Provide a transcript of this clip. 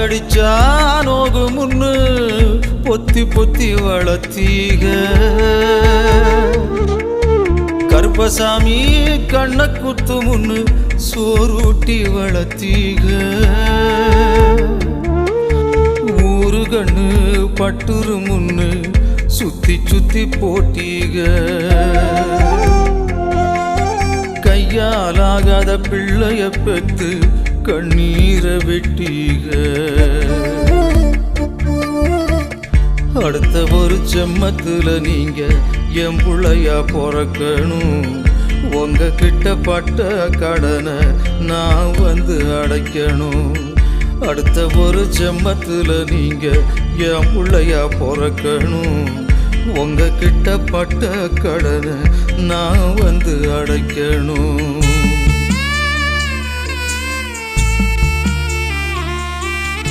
அடிச்சா நோகு முன்னு பொத்தி பொத்தி வளர்த்தீக கருப்பசாமி கண்ண குத்து முன்னு சோறுட்டி வளர்த்தீக ஊரு கண்ணு பட்டுரு முன்னு சுத்தி சுத்தி போட்டீக கையாலாகாத பிள்ளைய பெத்து கண்ணீரை வெட்டீக அடுத்த ஒரு செம்மத்துல நீங்க என் புள்ளையா பிறக்கணும் உங்க கிட்ட பட்ட கடனை நான் வந்து அடைக்கணும் அடுத்த ஒரு செம்மத்துல நீங்க என் புள்ளையா பிறக்கணும் உங்க கிட்ட பட்ட கடனை நான் வந்து அடைக்கணும்